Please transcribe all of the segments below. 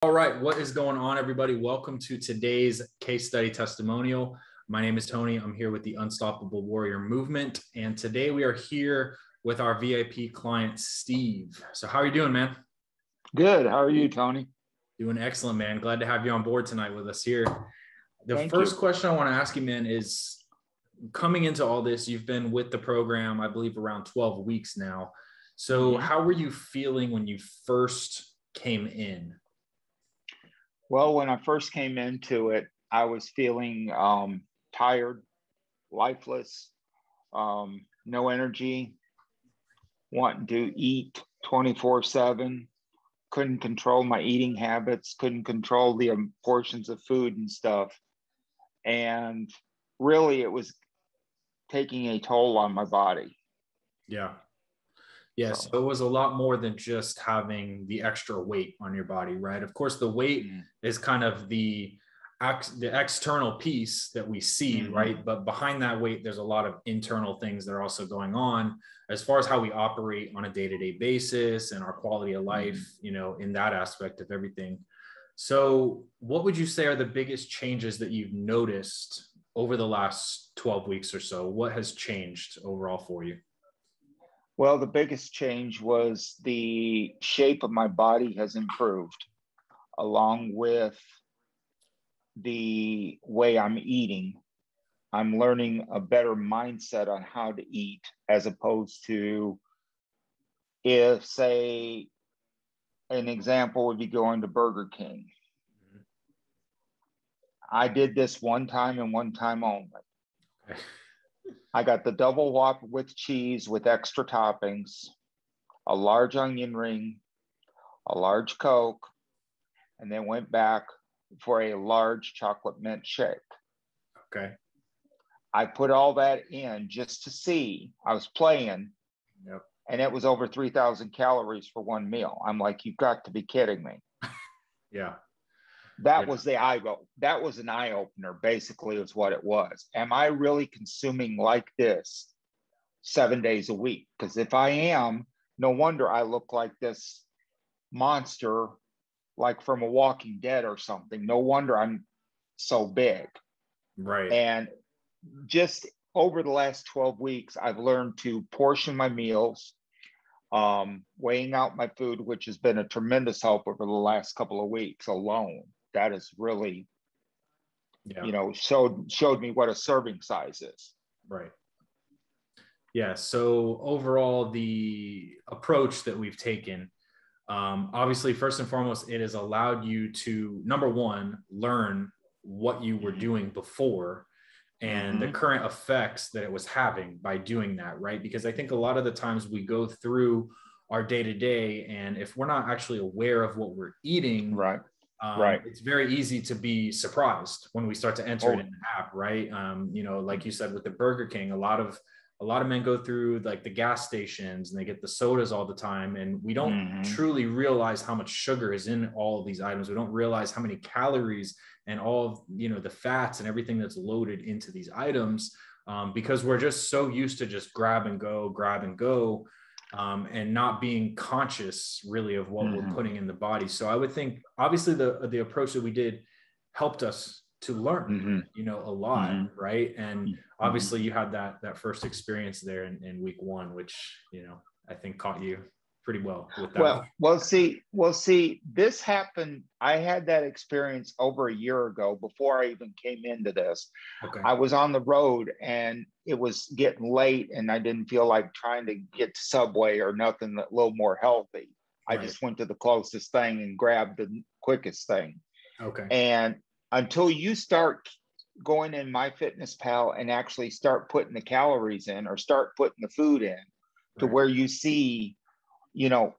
All right, what is going on, everybody? Welcome to today's case study testimonial. My name is Tony. I'm here with the Unstoppable Warrior Movement, and today we are here with our VIP client, Steve. So how are you doing, man? Good. How are you, Tony? Doing excellent, man. Glad to have you on board tonight with us here. The Thank first you. question I want to ask you, man, is coming into all this, you've been with the program, I believe, around 12 weeks now. So how were you feeling when you first came in? Well, when I first came into it, I was feeling tired, lifeless, no energy, wanting to eat 24/7, couldn't control my eating habits, couldn't control the portions of food and stuff. And really, it was taking a toll on my body. Yeah. Yeah, so it was a lot more than just having the extra weight on your body, right? Of course, the weight is kind of the external piece that we see, right? But behind that weight, there's a lot of internal things that are also going on as far as how we operate on a day-to-day basis and our quality of life, you know, in that aspect of everything. So what would you say are the biggest changes that you've noticed over the last 12 weeks or so? What has changed overall for you? Well, the biggest change was the shape of my body has improved, along with the way I'm eating. I'm learning a better mindset on how to eat, as opposed to, if, say, an example would be going to Burger King. I did this one time and one time only. I got the double Whopper with cheese with extra toppings, a large onion ring, a large Coke, and then went back for a large chocolate mint shake. Okay. I put all that in just to see. I was playing, and it was over 3,000 calories for one meal. I'm like, you've got to be kidding me. Yeah. That was an eye opener, basically, is what it was. Am I really consuming like this 7 days a week? Because if I am, no wonder I look like this monster, like from a Walking Dead or something. No wonder I'm so big. Right. And just over the last 12 weeks, I've learned to portion my meals, weighing out my food, which has been a tremendous help over the last couple of weeks alone. That has really, showed me what a serving size is. Right. Yeah. So overall, the approach that we've taken, obviously, first and foremost, it has allowed you to, number one, learn what you were doing before and the current effects that it was having by doing that, right? Because I think a lot of the times we go through our day-to-day, and if we're not actually aware of what we're eating, it's very easy to be surprised when we start to enter it in the app, right? Like you said with the Burger King, a lot of men go through like the gas stations and they get the sodas all the time, and we don't truly realize how much sugar is in all of these items. We don't realize how many calories and all of, the fats and everything that's loaded into these items, because we're just so used to just grab and go, and not being conscious really of what we're putting in the body. So I would think obviously the approach that we did helped us to learn, a lot, right? And obviously you had that first experience there in week one, which, I think caught you pretty well with that. Well, see, this happened. I had that experience over a year ago before I even came into this. Okay. I was on the road and it was getting late and I didn't feel like trying to get to Subway or nothing a little more healthy. I just went to the closest thing and grabbed the quickest thing. Okay. And until you start going in MyFitnessPal and actually start putting the calories in or start putting the food in to where you see,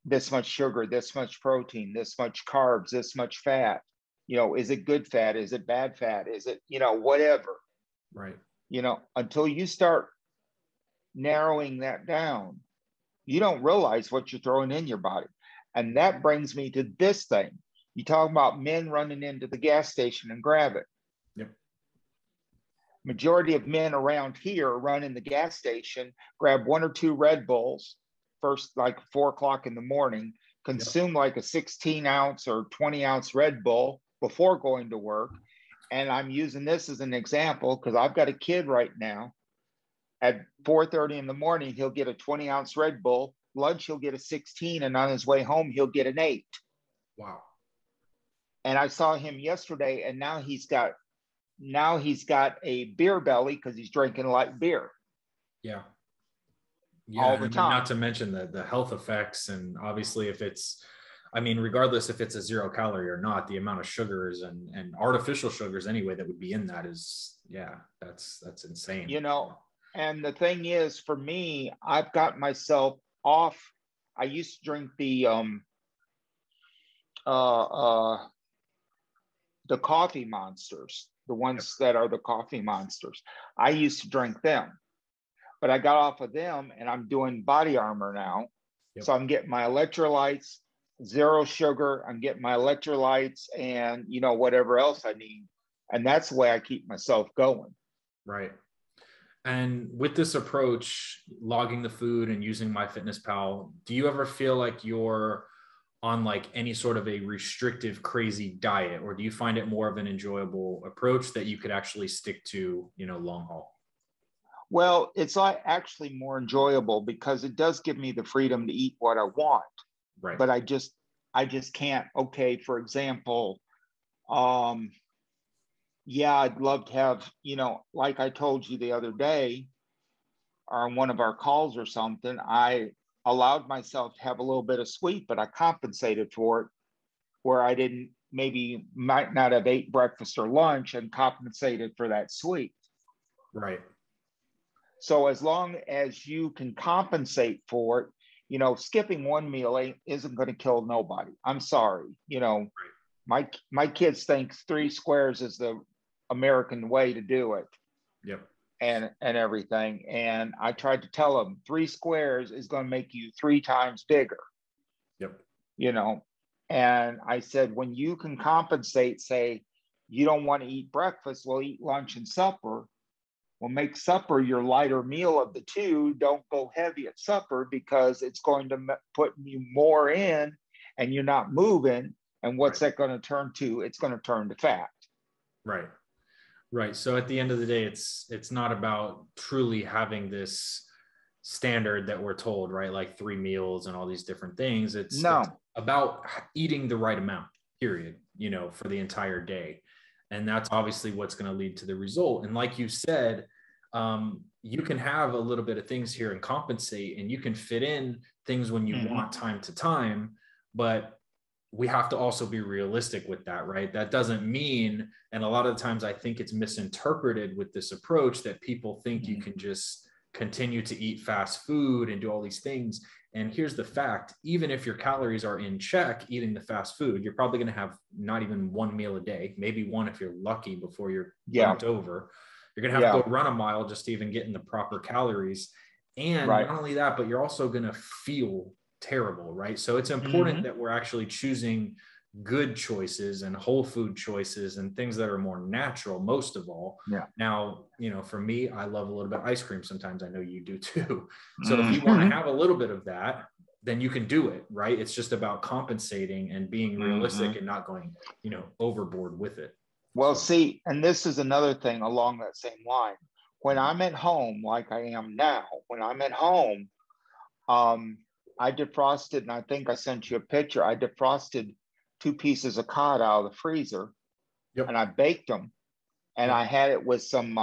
this much sugar, this much protein, this much carbs, this much fat, is it good fat? Is it bad fat? Is it, whatever, right? Until you start narrowing that down, you don't realize what you're throwing in your body. And that brings me to this thing. You talk about men running into the gas station and grab it. Yep. Majority of men around here run in the gas station, grab one or two Red Bulls, first like 4 o'clock in the morning, Yep. consume like a 16-ounce or 20-ounce Red Bull before going to work. And I'm using this as an example because I've got a kid right now. At 4:30 in the morning, he'll get a 20-ounce Red Bull. Lunch, he'll get a 16, and on his way home, he'll get an 8. Wow. And I saw him yesterday, and now he's got a beer belly because he's drinking light beer. Yeah. Yeah. All the And I mean, time. not to mention the health effects. And obviously, if it's, I mean, regardless if it's a 0 calorie or not, the amount of sugars and artificial sugars anyway that would be in that is, yeah, that's insane. You know, and the thing is, for me, I've got myself off. I used to drink the coffee monsters, the ones that are the coffee monsters. I used to drink them, but I got off of them and I'm doing Body Armor now. Yep. So I'm getting my electrolytes, 0 sugar. I'm getting my electrolytes and, you know, whatever else I need. And that's the way I keep myself going. Right. And with this approach, logging the food and using MyFitnessPal, do you ever feel like you're on like any sort of a restrictive, crazy diet, or do you find it more of an enjoyable approach that you could actually stick to, you know, long haul? Well, it's actually more enjoyable because it does give me the freedom to eat what I want. Right. But I just can't. Okay, for example, yeah, I'd love to have, you know, like I told you the other day, or on one of our calls or something, I allowed myself to have a little bit of sweet, but I compensated for it where I might not have ate breakfast or lunch and compensated for that sweet. Right. So as long as you can compensate for it, you know, skipping one meal isn't going to kill nobody. I'm sorry. You know, my kids think 3 squares is the American way to do it. Yep. And everything. And I tried to tell them 3 squares is going to make you 3 times bigger. Yep. You know, and I said, when you can compensate, say, you don't want to eat breakfast, well, eat lunch and supper. Well, make supper your lighter meal of the 2. Don't go heavy at supper because it's going to put you more in and you're not moving. And what's that going to turn to? It's going to turn to fat. Right. Right. So at the end of the day, it's not about truly having this standard that we're told, right? Like 3 meals and all these different things. It's about eating the right amount, period, you know, for the entire day. And that's obviously what's going to lead to the result. And like you said, you can have a little bit of things here and compensate, and you can fit in things when you want time to time, but we have to also be realistic with that, right? That doesn't mean, and a lot of the times I think it's misinterpreted with this approach that people think you can just continue to eat fast food and do all these things. And here's the fact, even if your calories are in check, eating the fast food, you're probably going to have not even 1 meal a day, maybe 1 if you're lucky before you're burnt over. You're going to have to go run a mile just to even get in the proper calories. And not only that, but you're also going to feel terrible, right? So it's important that we're actually choosing good choices and whole food choices and things that are more natural, most of all. Now, you know, for me, I love a little bit of ice cream sometimes. I know you do too. So if you want to have a little bit of that, then you can do it, right? It's just about compensating and being realistic and not going, you know, overboard with it. Well, see, and this is another thing along that same line. When I'm at home, like I am now, when I'm at home, I defrosted, and I think I sent you a picture. I defrosted 2 pieces of cod out of the freezer, and I baked them, and I had it with some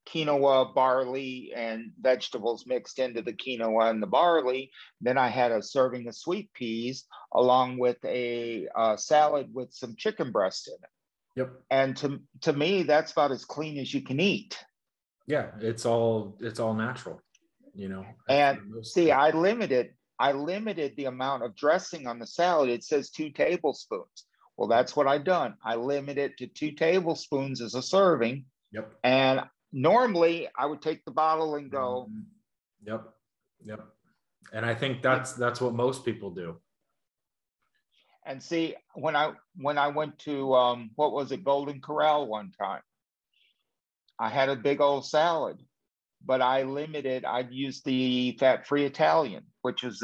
quinoa, barley, and vegetables mixed into the quinoa and the barley. Then I had a serving of sweet peas along with a salad with some chicken breast in it. And to me, that's about as clean as you can eat. Yeah, it's all natural, you know. And see, I limited the amount of dressing on the salad. It says 2 tablespoons. Well, that's what I've done. I limit it to 2 tablespoons as a serving. And normally I would take the bottle and go. And I think that's what most people do. And see, when I went to what was it, Golden Corral one time, I had a big old salad, but I'd use the fat-free Italian, which is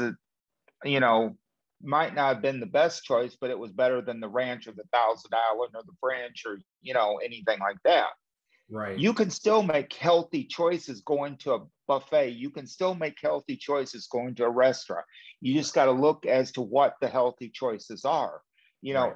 you know, might not have been the best choice, but it was better than the ranch or the Thousand Island or the French or, anything like that. Right. You can still make healthy choices going to a buffet. You can still make healthy choices going to a restaurant. You just got to look as to what the healthy choices are. Right.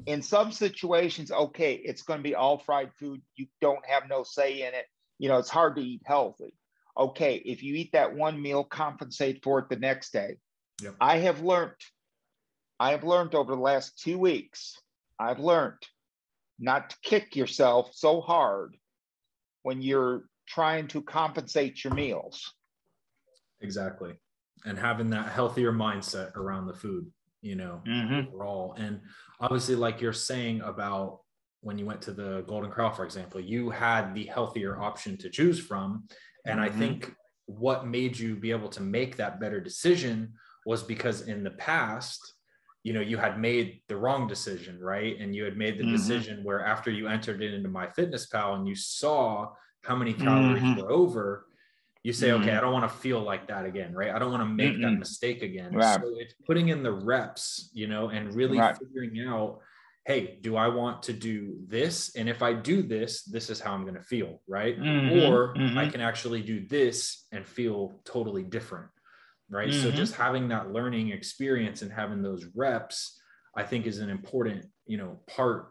In some situations, okay, it's going to be all fried food. You don't have no say in it. It's hard to eat healthy. Okay, if you eat that one meal, compensate for it the next day. Yep. I have learned over the last 2 weeks, I've learned not to kick yourself so hard when you're trying to compensate your meals. Exactly. And having that healthier mindset around the food, overall. And obviously, like you're saying about when you went to the Golden Corral, for example, you had the healthier option to choose from. And I think what made you be able to make that better decision was because in the past, you had made the wrong decision, right? And you had made the decision where after you entered it into MyFitnessPal and you saw how many calories were over, you say, okay, I don't want to feel like that again, right? I don't want to make that mistake again. Right. So it's putting in the reps, and really figuring out, hey, do I want to do this? And if I do this, this is how I'm going to feel, right? Or I can actually do this and feel totally different, right? So just having that learning experience and having those reps, I think is an important, part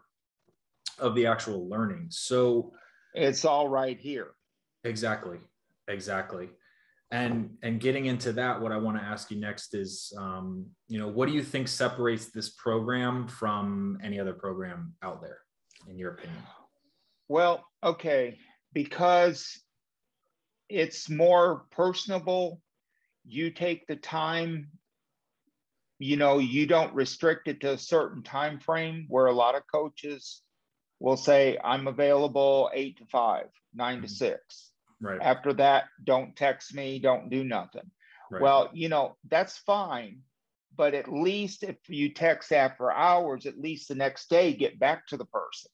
of the actual learning. So it's all right here. Exactly. And getting into that, what I want to ask you next is, what do you think separates this program from any other program out there, in your opinion? Well, okay, because it's more personable. You take the time, you don't restrict it to a certain time frame, where a lot of coaches will say, I'm available 8 to 5, 9 to 6. Right. After that, don't text me, don't do nothing. Right. Well, that's fine. But at least if you text after hours, at least the next day, get back to the person.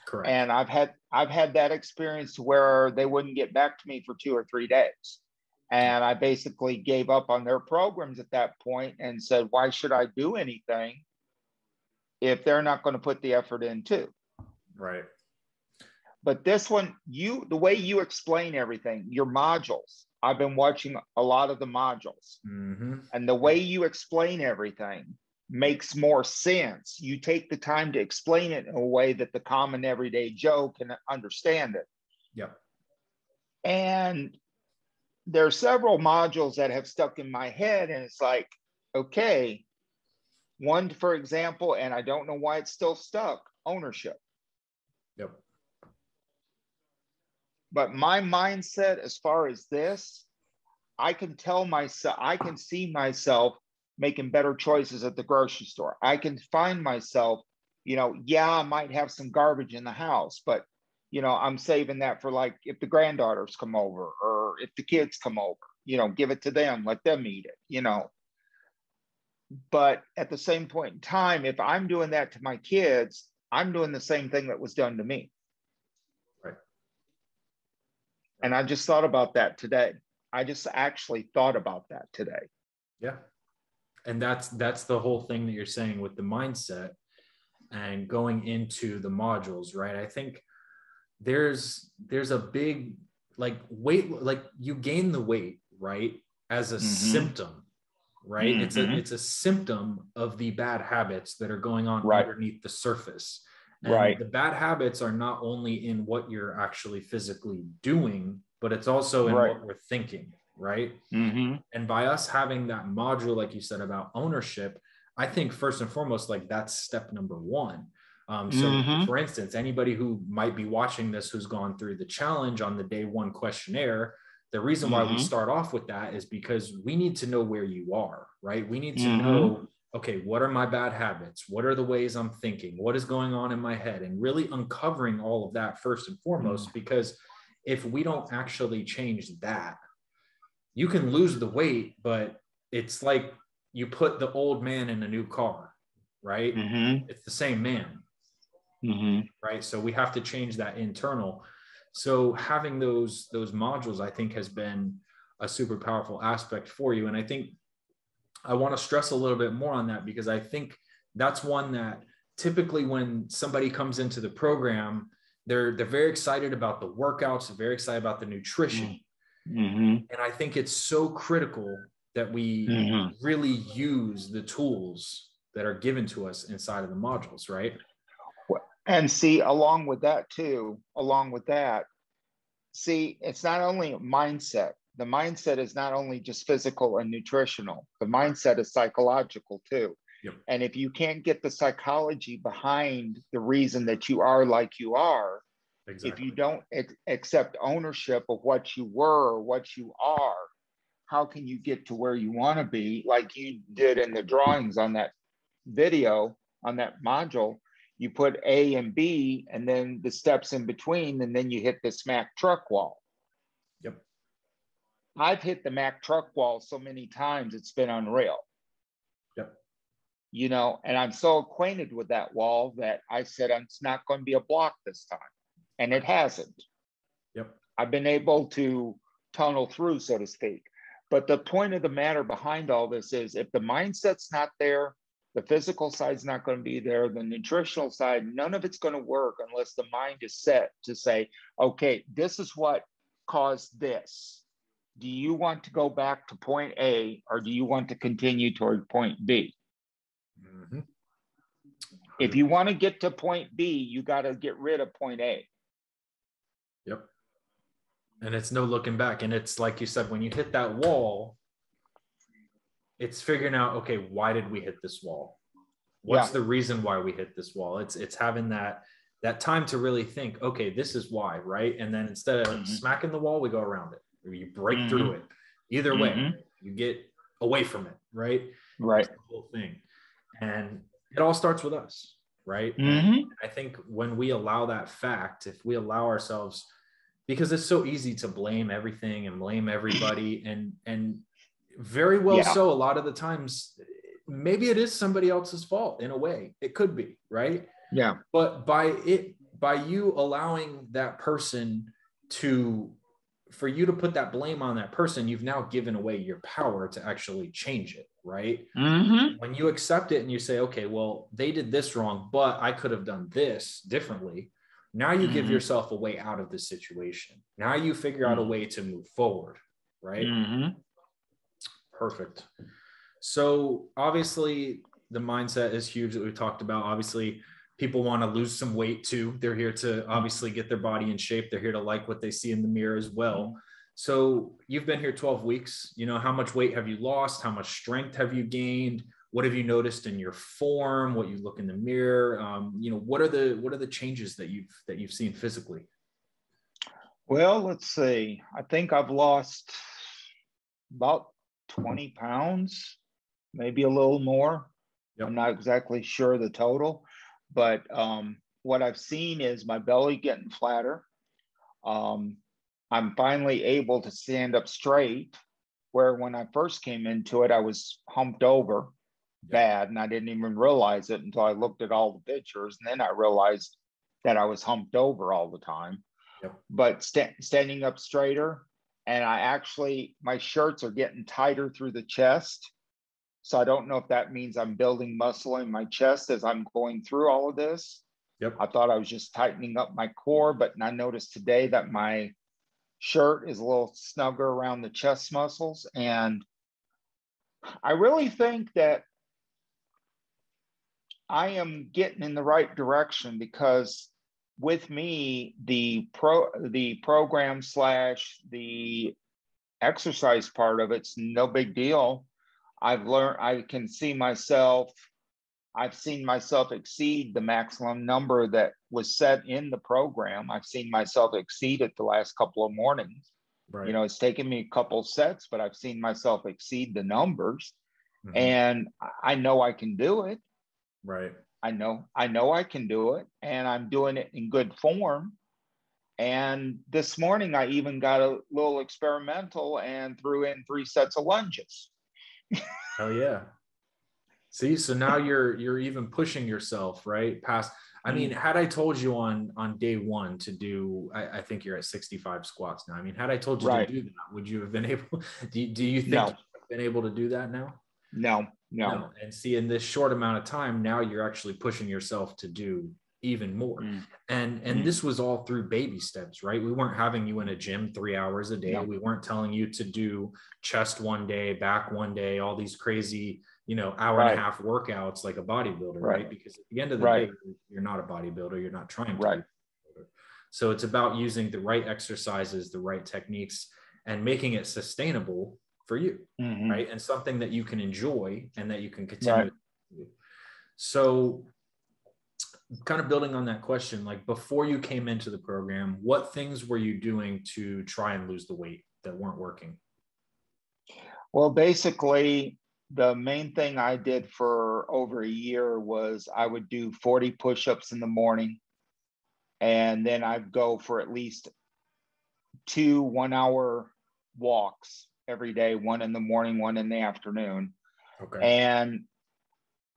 Correct. And I've had that experience where they wouldn't get back to me for 2 or 3 days. And I basically gave up on their programs at that point and said, why should I do anything if they're not going to put the effort in too? Right. But this one, the way you explain everything, your modules, I've been watching a lot of the modules, and the way you explain everything makes more sense. You take the time to explain it in a way that the common everyday Joe can understand it. Yep. And there are several modules that have stuck in my head, and it's like, okay, one, for example, and I don't know why it's still stuck, ownership. Yep. But my mindset as far as this, I can see myself making better choices at the grocery store. I can find myself, I might have some garbage in the house, but, I'm saving that for like if the granddaughters come over or if the kids come over, give it to them, let them eat it, But at the same point in time, if I'm doing that to my kids, I'm doing the same thing that was done to me. Right. And I just thought about that today. I just actually thought about that today. Yeah. And that's the whole thing that you're saying with the mindset and going into the modules, right? I think there's a big weight, you gain the weight, right? As a symptom, right? It's a symptom of the bad habits that are going on underneath the surface. And the bad habits are not only in what you're actually physically doing, but it's also in what we're thinking, right? And by us having that module, like you said, about ownership, I think first and foremost, that's step number one. So for instance, anybody who might be watching this, who's gone through the challenge on the day one questionnaire, the reason why we start off with that is because we need to know where you are, right? We need to know, okay, what are my bad habits? What are the ways I'm thinking? What is going on in my head? And really uncovering all of that first and foremost, because if we don't actually change that, you can lose the weight, but it's like you put the old man in a new car, right? It's the same man, right? So we have to change that internal. So having those modules, I think, has been a super powerful aspect for you. And I think I want to stress a little bit more on that, because I think that's one that typically when somebody comes into the program, they're very excited about the workouts, they're very excited about the nutrition. Mm-hmm. And I think it's so critical that we Mm-hmm. really use the tools that are given to us inside of the modules, right? And see, along with that, see, it's not only mindset. The mindset is not only just physical and nutritional, the mindset is psychological too. Yep. And if you can't get the psychology behind the reason that you are like you are, Exactly. if you don't accept ownership of what you were or what you are, how can you get to where you want to be, like you did in the drawings on that video, on that module? You put A and B and then the steps in between, and then you hit the smack truck wall. Yep. I've hit the Mack truck wall so many times, it's been unreal. Yep. You know, and I'm so acquainted with that wall that I said, it's not going to be a block this time. And it hasn't. Yep. I've been able to tunnel through, so to speak. But the point of the matter behind all this is, if the mindset's not there, the physical side's not going to be there, the nutritional side, none of it's going to work unless the mind is set to say, okay, this is what caused this. Do you want to go back to point A, or do you want to continue toward point B? Mm-hmm. If you want to get to point B, you got to get rid of point A. Yep. And it's no looking back. And it's like you said, when you hit that wall, it's figuring out, okay, why did we hit this wall? What's the reason why we hit this wall? It's having that time to really think, okay, this is why, right? And then instead of smacking the wall, we go around it. You break through it. Either way, you get away from it, right? Right. That's the whole thing. And it all starts with us, right? And I think when we allow that fact, if we allow ourselves, because it's so easy to blame everything and blame everybody, and very well so, a lot of the times, maybe it is somebody else's fault in a way. It could be, right? Yeah. But by you allowing that person for you to put that blame on that person, you've now given away your power to actually change it, right? When you accept it and you say, okay, well, they did this wrong, but I could have done this differently. Now you give yourself a way out of the situation. Now you figure out a way to move forward, right? Perfect. So obviously the mindset is huge that we talked about. Obviously, people want to lose some weight too. They're here to obviously get their body in shape. They're here to like what they see in the mirror as well. So you've been here 12 weeks. You know, how much weight have you lost? How much strength have you gained? What have you noticed in your form? What you look in the mirror? You know, what are the changes that you've seen physically? Well, let's see. I think I've lost about 20 pounds, maybe a little more. Yep. I'm not exactly sure the total, but what I've seen is my belly getting flatter. I'm finally able to stand up straight, where when I first came into it, I was humped over bad, and I didn't even realize it until I looked at all the pictures, and then I realized that I was humped over all the time. Yep. But standing up straighter, and my shirts are getting tighter through the chest. So I don't know if that means I'm building muscle in my chest as I'm going through all of this. Yep. I thought I was just tightening up my core, but I noticed today that my shirt is a little snugger around the chest muscles. And I really think that I am getting in the right direction, because with me, the program / the exercise part of it's no big deal. I've learned I've seen myself exceed the maximum number that was set in the program. I've seen myself exceed it the last couple of mornings. Right. You know, it's taken me a couple sets, but I've seen myself exceed the numbers. And I know I can do it. Right. I know I can do it, and I'm doing it in good form. And this morning I even got a little experimental and threw in 3 sets of lunges. Oh yeah. See, so now you're even pushing yourself right past. I mean, had I told you on day one to do, I think you're at 65 squats now. I mean, had I told you to do that, would you have been able? Do you think you've been able to do that now? No, no. No. And see, in this short amount of time, now you're actually pushing yourself to do even more. And this was all through baby steps, right? We weren't having you in a gym 3 hours a day. No. We weren't telling you to do chest one day, back one day, all these crazy, hour and a half workouts like a bodybuilder, right? Because at the end of the day, you're not a bodybuilder. You're not trying to be. So it's about using the right exercises, the right techniques, and making it sustainable for you, right? And something that you can enjoy and that you can continue to do. So kind of building on that question, like before you came into the program, what things were you doing to try and lose the weight that weren't working? Well, basically, the main thing I did for over a year was I would do 40 push-ups in the morning, and then I'd go for at least 2 1-hour walks every day, one in the morning, one in the afternoon. Okay. And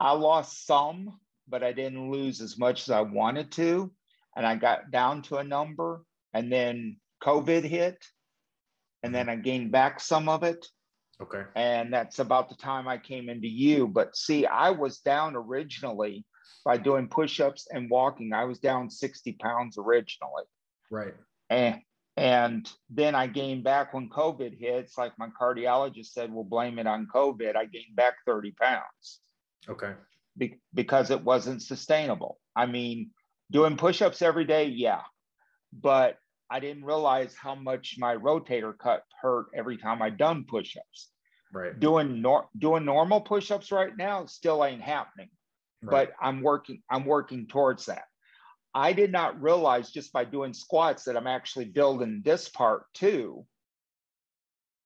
I lost some, but I didn't lose as much as I wanted to. And I got down to a number, and then COVID hit, and then I gained back some of it. Okay. And that's about the time I came into you. But see, I was down originally by doing push-ups and walking. I was down 60 pounds originally. Right. And then I gained back when COVID hit. It's like my cardiologist said, we'll blame it on COVID. I gained back 30 pounds. Okay. Because it wasn't sustainable. I mean, doing push-ups every day, yeah. But I didn't realize how much my rotator cuff hurt every time I done push-ups. Right. Doing normal push-ups right now still ain't happening. Right. But I'm working towards that. I did not realize just by doing squats that I'm actually building this part too,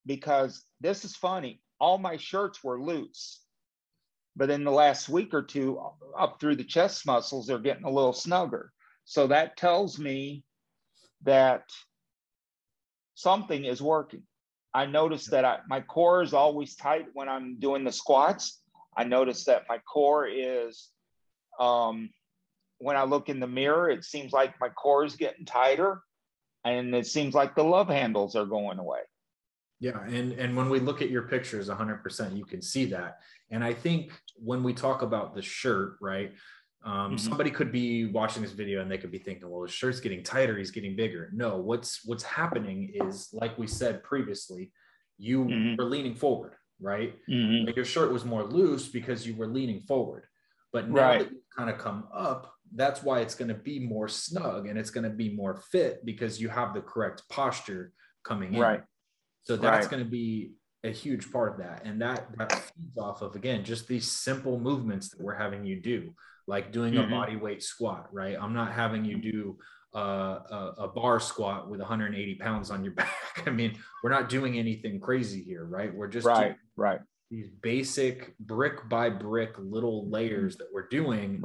because this is funny. All my shirts were loose, but in the last week or two, up through the chest muscles, they're getting a little snugger. So that tells me that something is working. I noticed that my core is always tight when I'm doing the squats. I noticed that my core is, when I look in the mirror, it seems like my core is getting tighter, and it seems like the love handles are going away. Yeah. And when we look at your pictures, 100%, you can see that. And I think when we talk about the shirt, right, somebody could be watching this video and they could be thinking, well, his shirt's getting tighter, he's getting bigger. No, what's happening is, like we said previously, you were leaning forward, right? Like your shirt was more loose because you were leaning forward. But now that you've kind of come up, that's why it's going to be more snug and it's going to be more fit, because you have the correct posture coming in. Right. So that's going to be a huge part of that. And that feeds off of, again, just these simple movements that we're having you do, like doing a body weight squat, right? I'm not having you do a bar squat with 180 pounds on your back. I mean, we're not doing anything crazy here, right? We're just doing these basic brick by brick little layers that we're doing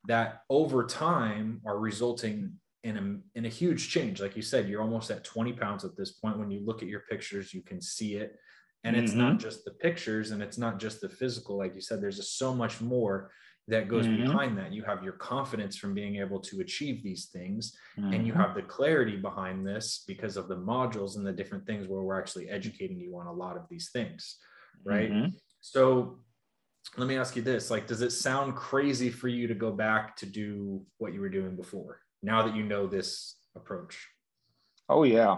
that over time are resulting in a huge change. Like you said, you're almost at 20 pounds at this point. When you look at your pictures, you can see it. And it's not just the pictures, and it's not just the physical. Like you said, there's just so much more that goes behind that. You have your confidence from being able to achieve these things, and you have the clarity behind this because of the modules and the different things where we're actually educating you on a lot of these things, right? So let me ask you this, like, does it sound crazy for you to go back to do what you were doing before, now that you know this approach? Oh yeah.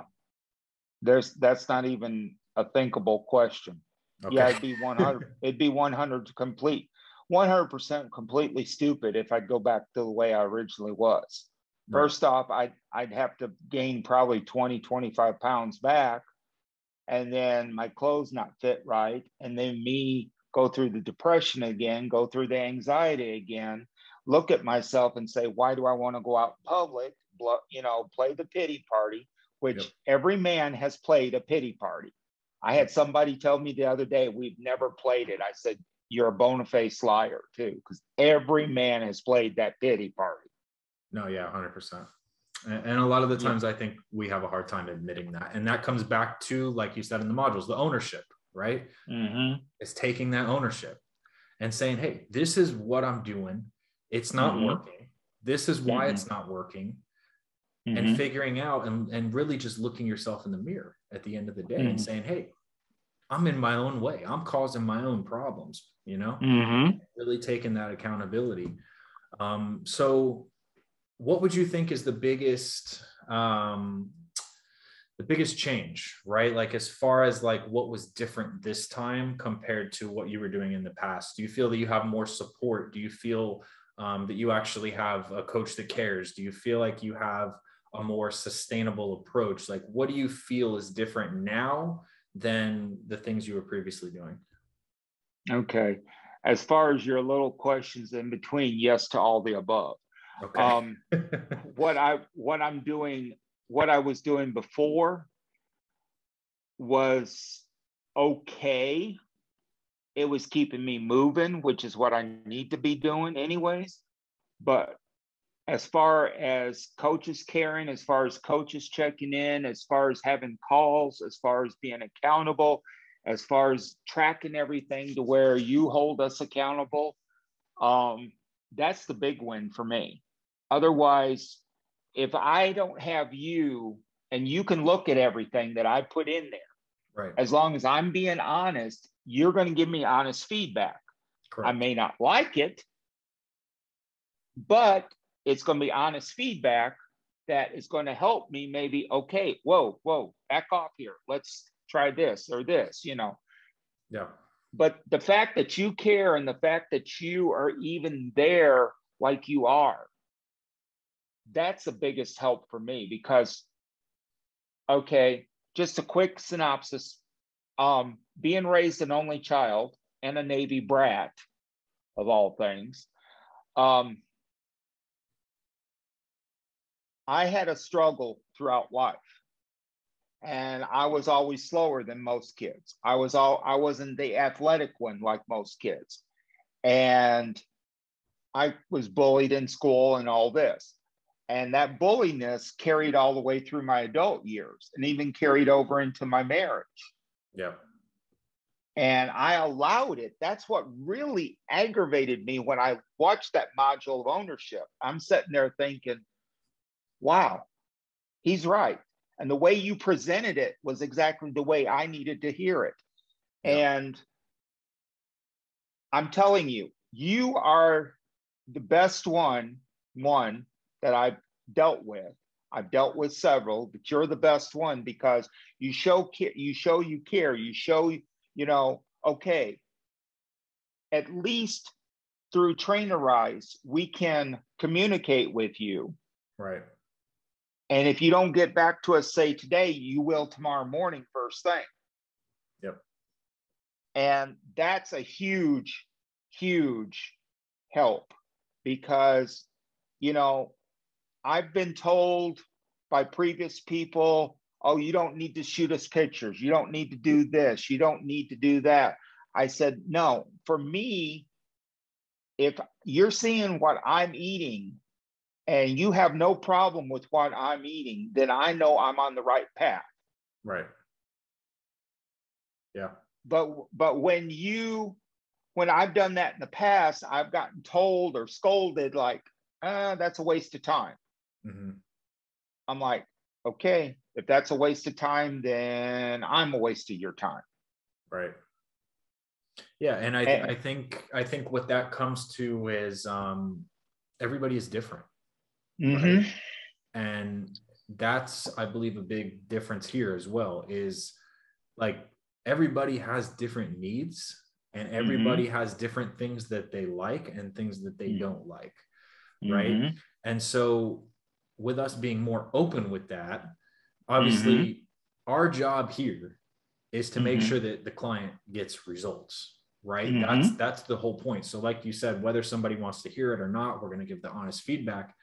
That's not even a thinkable question. Okay. Yeah, it'd be 100. It'd be 100% completely stupid if I'd go back to the way I originally was. First off, I'd have to gain probably 20, 25 pounds back, and then my clothes not fit right, and then me go through the depression again, go through the anxiety again, look at myself and say, why do I want to go out in public, play the pity party, which every man has played a pity party. I had somebody tell me the other day, we've never played it. I said, you're a bona fide liar too, because every man has played that pity party. No, yeah, 100%. And a lot of the times I think we have a hard time admitting that. And that comes back to, like you said in the modules, the ownership, right? It's taking that ownership and saying, hey, this is what I'm doing. It's not working. This is why it's not working. And figuring out and really just looking yourself in the mirror at the end of the day and saying, hey, I'm in my own way. I'm causing my own problems, you know, Mm-hmm. really taking that accountability. So what would you think is the biggest change, right? Like as far as like what was different this time compared to what you were doing in the past? Do you feel that you have more support? Do you feel that you actually have a coach that cares? Do you feel like you have a more sustainable approach? Like what do you feel is different now than the things you were previously doing? Okay. As far as your little questions in between, yes to all the above. Okay. Um, what I'm doing, what I was doing before was okay. It was keeping me moving, which is what I need to be doing anyways. But as far as coaches caring, as far as coaches checking in, as far as having calls, as far as being accountable, as far as tracking everything to where you hold us accountable, that's the big win for me. Otherwise, if I don't have you and you can look at everything that I put in there, Right. as long as I'm being honest, you're going to give me honest feedback. I Correct. may not like it, but it's going to be honest feedback that is going to help me maybe, okay, whoa, back off here. Let's try this or this, you know. Yeah. But the fact that you care and the fact that you are even there like you are, that's the biggest help for me because, okay, just a quick synopsis. Being raised an only child and a Navy brat, of all things, I had a struggle throughout life, and I was always slower than most kids. I wasn't the athletic one like most kids, and I was bullied in school and all this. And that bulliness carried all the way through my adult years and even carried over into my marriage. Yeah. And I allowed it. That's what really aggravated me when I watched that module of ownership. I'm sitting there thinking, wow, he's right. And the way you presented it was exactly the way I needed to hear it. Yeah. And I'm telling you, you are the best one that I've dealt with. I've dealt with several, but you're the best one because you show you care, you show, you know, okay, at least through Trainerize, we can communicate with you. Right. And if you don't get back to us, say today, you will tomorrow morning, first thing. Yep. And that's a huge, huge help because, you know, I've been told by previous people, oh, you don't need to shoot us pictures. You don't need to do this. You don't need to do that. I said, no, for me, if you're seeing what I'm eating and you have no problem with what I'm eating, then I know I'm on the right path. Right. Yeah. But when I've done that in the past, I've gotten told or scolded like, that's a waste of time. Mm-hmm. I'm like, okay, if that's a waste of time, then I'm a waste of your time. Right. Yeah. And And, I think what that comes to is everybody is different. Right. mm-hmm, And that's, I believe, a big difference here as well is like everybody has different needs and mm-hmm, everybody has different things that they like and things that they don't like. Right. mm-hmm, And so with us being more open with that, mm-hmm, obviously our job here is to make mm-hmm, sure that the client gets results, right? mm-hmm, That's the whole point. So like you said, whether somebody wants to hear it or not, we're going to give the honest feedback.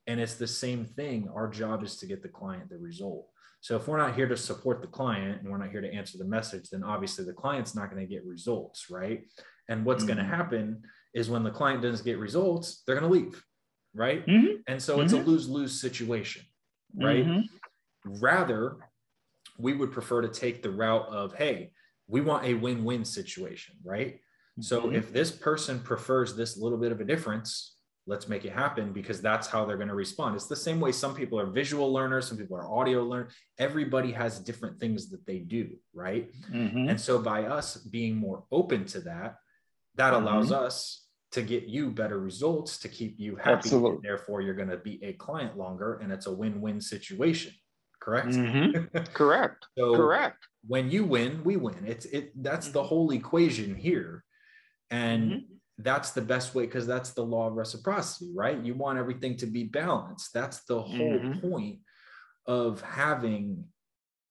And it's the same thing. Our job is to get the client the result. So if we're not here to support the client and we're not here to answer the message, then obviously the client's not going to get results, right? And what's going to happen is when the client doesn't get results, they're going to leave, right? mm-hmm, And so it's a mm-hmm, lose-lose situation, right? mm-hmm, Rather, we would prefer to take the route of, hey, we want a win-win situation, right? So mm-hmm, if this person prefers this little bit of a difference, let's make it happen, because that's how they're going to respond. It's the same way some people are visual learners, some people are audio learners. Everybody has different things that they do, right? And so by us being more open to that, that allows us to get you better results, to keep you happy. Absolutely. And therefore, you're going to be a client longer, and it's a win-win situation. Correct? Correct. So Correct. when you win, we win. That's the whole equation here. And that's the best way, because that's the law of reciprocity, right? You want everything to be balanced. That's the whole point of having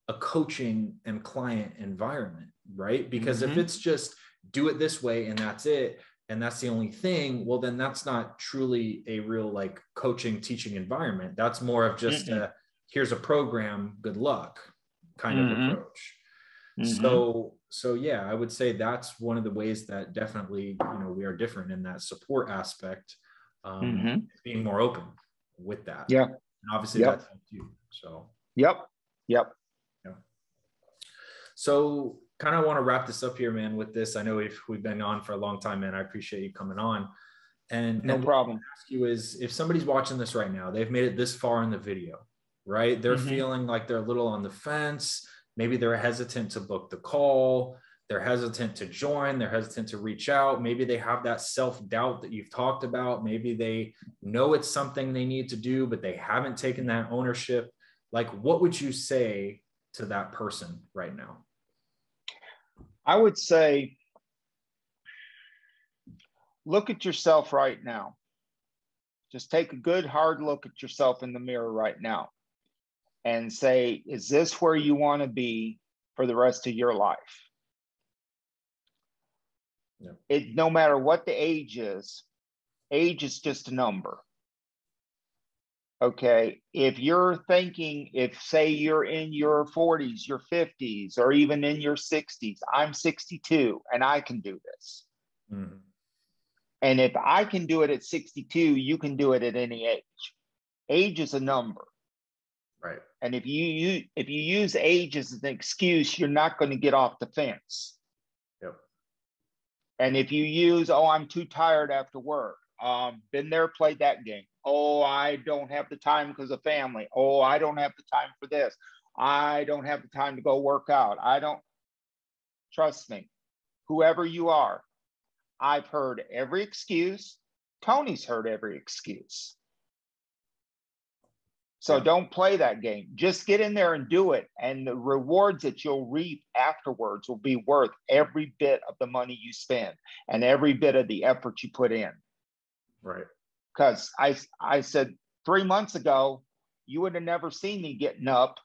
a coaching and client environment, right? Because if it's just do it this way and that's it, and that's the only thing, well, then that's not truly a real like coaching, teaching environment. That's more of just here's a program, good luck kind of approach. So yeah, I would say that's one of the ways that definitely, we are different in that support aspect, being more open with that. Yeah. And obviously that's you. So. Yep. Yeah. So kind of want to wrap this up here, man, with this. I know we've been on for a long time, man. I appreciate you coming on. And no problem. What I ask you is, if somebody's watching this right now, they've made it this far in the video, right? They're feeling like they're a little on the fence. Maybe they're hesitant to book the call. They're hesitant to join. They're hesitant to reach out. Maybe they have that self-doubt that you've talked about. Maybe they know it's something they need to do, but they haven't taken that ownership. Like, what would you say to that person right now? I would say, look at yourself right now. Just take a good, hard look at yourself in the mirror right now and say, is this where you want to be for the rest of your life? Yeah. No matter what the age is just a number. Okay. If you're thinking, say you're in your 40s, your 50s, or even in your 60s, I'm 62 and I can do this. And if I can do it at 62, you can do it at any age. Age is a number. Right. And if you use age as an excuse, you're not going to get off the fence. Yep. And if you use, I'm too tired after work. Been there, played that game. I don't have the time because of family. I don't have the time for this. I don't have the time to go work out. Trust me, whoever you are, I've heard every excuse. Tony's heard every excuse. So don't play that game. Just get in there and do it. And the rewards that you'll reap afterwards will be worth every bit of the money you spend and every bit of the effort you put in. Right. Because I said 3 months ago, you would have never seen me getting up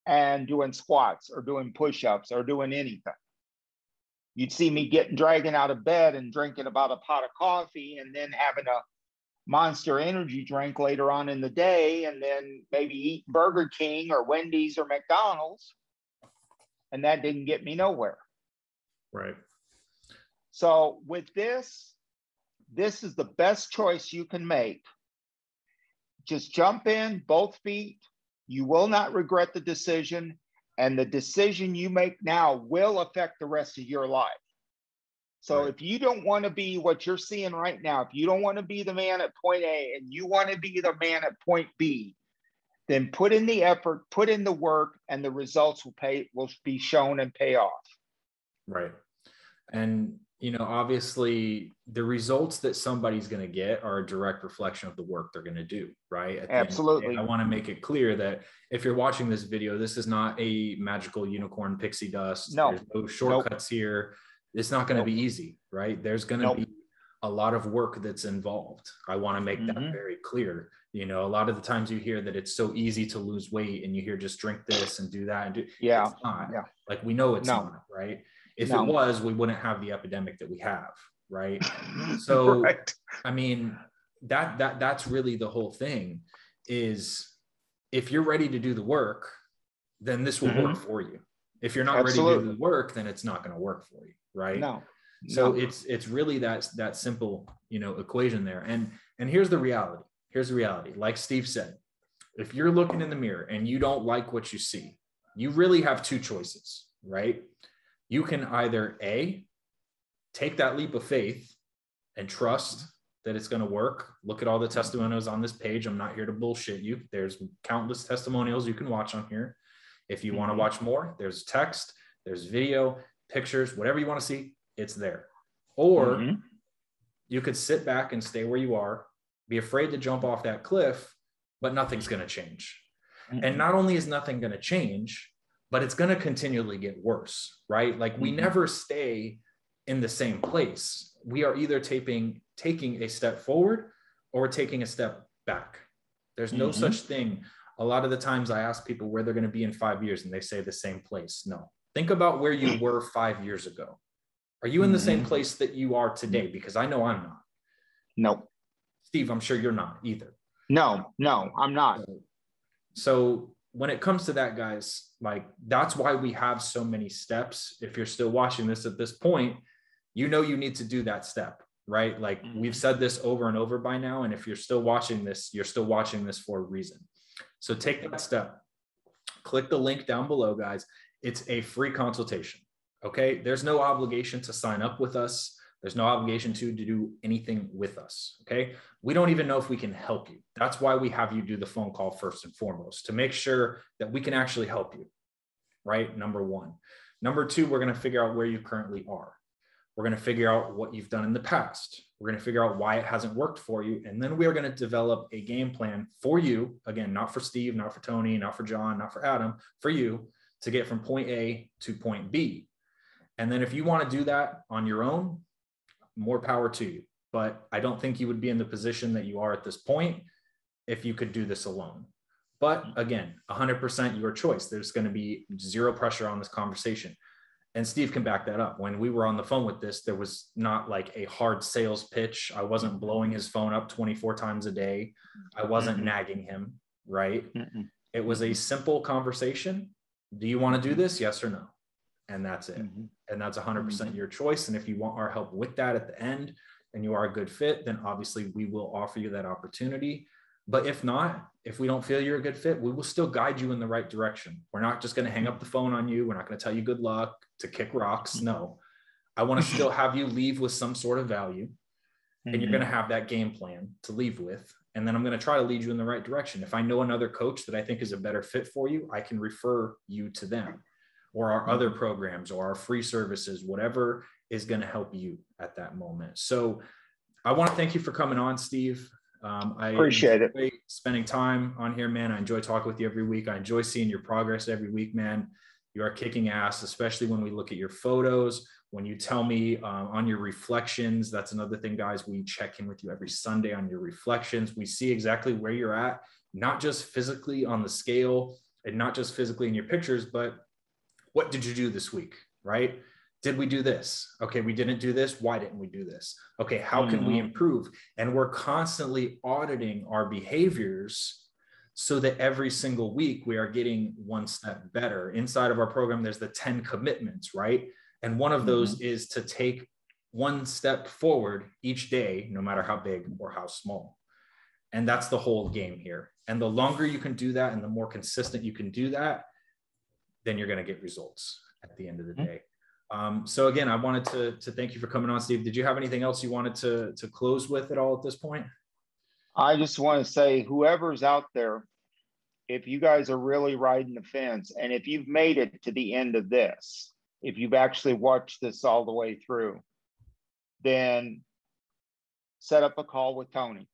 and doing squats or doing push-ups or doing anything. You'd see me dragging out of bed and drinking about a pot of coffee and then having a Monster energy drink later on in the day, and then maybe eat Burger King or Wendy's or McDonald's. And that didn't get me nowhere. Right. So with this is the best choice you can make. Just jump in, both feet. You will not regret the decision. And the decision you make now will affect the rest of your life. So if you don't want to be what you're seeing right now, if you don't want to be the man at point A and you want to be the man at point B, then put in the effort, put in the work, and the results will be shown and pay off. Right. And, obviously the results that somebody's going to get are a direct reflection of the work they're going to do. Right. Absolutely. I want to make it clear that if you're watching this video, this is not a magical unicorn pixie dust. No. There's no shortcuts here. It's not going to be easy, right? There's going to be a lot of work that's involved. I want to make that very clear. A lot of the times you hear that it's so easy to lose weight and you hear just drink this and do that. It's not. Yeah. Like we know it's not, right? If it was, we wouldn't have the epidemic that we have, right? So, I mean, that's really the whole thing is if you're ready to do the work, then this will work for you. If you're not ready to do the work, then it's not going to work for you. Right. So it's really that simple, equation there. And here's the reality. Like Steve said, if you're looking in the mirror and you don't like what you see, you really have two choices, right? You can either A, take that leap of faith and trust that it's going to work, look at all the testimonials on this page. I'm not here to bullshit you. There's countless testimonials you can watch on here. If you want to watch more, there's text, there's video, pictures, whatever you want to see, it's there. Or you could sit back and stay where you are, be afraid to jump off that cliff, but nothing's going to change. And not only is nothing going to change, but it's going to continually get worse, right? Like we never stay in the same place. We are either taking a step forward or taking a step back. There's no such thing. A lot of the times I ask people where they're going to be in 5 years and they say the same place. No, think about where you were 5 years ago. Are you in the same place that you are today? Because I know I'm not. No. Steve, I'm sure you're not either. No, I'm not. So when it comes to that, guys, like that's why we have so many steps. If you're still watching this at this point, you know you need to do that step, right? Like we've said this over and over by now. And if you're still watching this, you're still watching this for a reason. So take that step. Click the link down below, guys. It's a free consultation, okay? There's no obligation to sign up with us. There's no obligation to do anything with us, okay? We don't even know if we can help you. That's why we have you do the phone call first and foremost, to make sure that we can actually help you, right? Number one. Number two, we're going to figure out where you currently are. We're going to figure out what you've done in the past. We're going to figure out why it hasn't worked for you. And then we are going to develop a game plan for you. Again, not for Steve, not for Tony, not for John, not for Adam, for you to get from point A to point B. And then if you want to do that on your own, more power to you. But I don't think you would be in the position that you are at this point if you could do this alone. But again, 100% your choice. There's going to be zero pressure on this conversation. And Steve can back that up. When we were on the phone with this, there was not like a hard sales pitch. I wasn't blowing his phone up 24 times a day. I wasn't nagging him, right? It was a simple conversation. Do you want to do this? Yes or no? And that's it. And that's 100% your choice. And if you want our help with that at the end and you are a good fit, then obviously we will offer you that opportunity. But if not, if we don't feel you're a good fit, we will still guide you in the right direction. We're not just going to hang up the phone on you. We're not going to tell you good luck, to kick rocks. No, I want to still have you leave with some sort of value. And you're going to have that game plan to leave with. And then I'm going to try to lead you in the right direction. If I know another coach that I think is a better fit for you, I can refer you to them, or our other programs, or our free services, whatever is going to help you at that moment. So I want to thank you for coming on, Steve. I appreciate it. Spending time on here, man. I enjoy talking with you every week. I enjoy seeing your progress every week, man. You are kicking ass, especially when we look at your photos, when you tell me on your reflections. That's another thing, guys. We check in with you every Sunday on your reflections. We see exactly where you're at, not just physically on the scale and not just physically in your pictures, but what did you do this week, right? Did we do this? Okay, we didn't do this. Why didn't we do this? Okay, how can we improve? And we're constantly auditing our behaviors so that every single week we are getting one step better. Inside of our program, there's the 10 commitments, right? And one of those is to take one step forward each day, no matter how big or how small. And that's the whole game here. And the longer you can do that and the more consistent you can do that, then you're going to get results at the end of the day. So again, I wanted to thank you for coming on, Steve. Did you have anything else you wanted to close with at all at this point? I just want to say, whoever's out there, if you guys are really riding the fence, and if you've made it to the end of this, if you've actually watched this all the way through, then set up a call with Tony,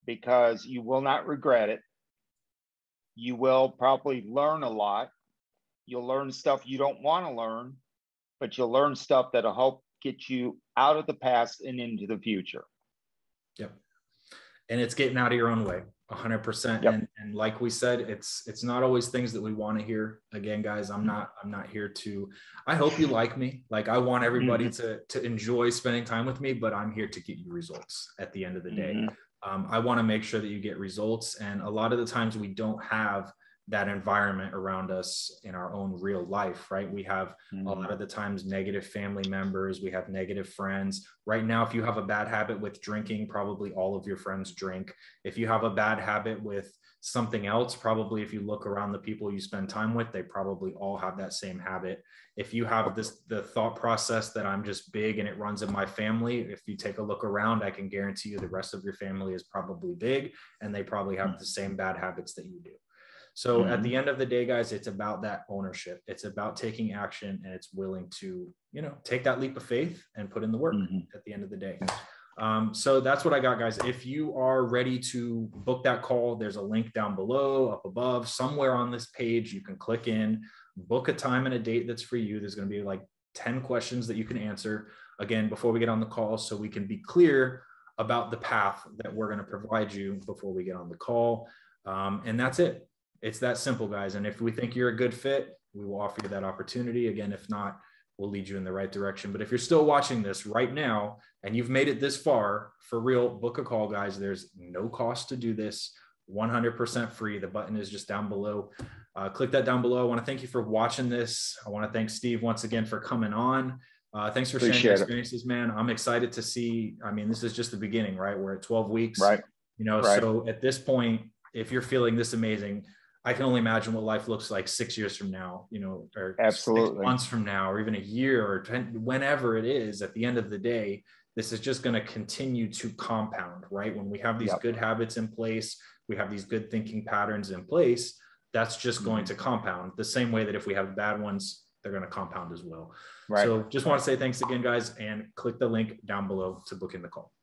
because you will not regret it. You will probably learn a lot. You'll learn stuff you don't want to learn, but you'll learn stuff that'll help get you out of the past and into the future. Yep. And it's getting out of your own way, 100%. Yep. And like we said, it's not always things that we want to hear. Again, guys, I'm not here to, I hope you like me. Like, I want everybody to enjoy spending time with me, but I'm here to get you results at the end of the day. I want to make sure that you get results. And a lot of the times we don't have that environment around us in our own real life, right? We have Mm-hmm. a lot of the times negative family members, we have negative friends. Right now, if you have a bad habit with drinking, probably all of your friends drink. If you have a bad habit with something else, probably if you look around the people you spend time with, they probably all have that same habit. If you have the thought process that I'm just big and it runs in my family, if you take a look around, I can guarantee you the rest of your family is probably big and they probably have the same bad habits that you do. So at the end of the day, guys, it's about that ownership. It's about taking action, and it's willing to, take that leap of faith and put in the work at the end of the day. So that's what I got, guys. If you are ready to book that call, there's a link down below, up above, somewhere on this page. You can click in, book a time and a date that's for you. There's going to be like 10 questions that you can answer, again, before we get on the call, so we can be clear about the path that we're going to provide you before we get on the call. And that's it. It's that simple, guys. And if we think you're a good fit, we will offer you that opportunity. Again, if not, we'll lead you in the right direction. But if you're still watching this right now and you've made it this far, for real, book a call, guys. There's no cost to do this, 100% free. The button is just down below. Click that down below. I want to thank you for watching this. I want to thank Steve once again for coming on. Thanks for sharing your experiences, man. I'm excited to see. I mean, this is just the beginning, right? We're at 12 weeks, right? So at this point, if you're feeling this amazing, I can only imagine what life looks like 6 years from now, or Absolutely. 6 months from now, or even a year, or 10, whenever it is. At the end of the day, this is just going to continue to compound, right? When we have these good habits in place, we have these good thinking patterns in place, that's just going to compound the same way that if we have bad ones, they're going to compound as well. Right. So just want to say thanks again, guys, and click the link down below to book in the call.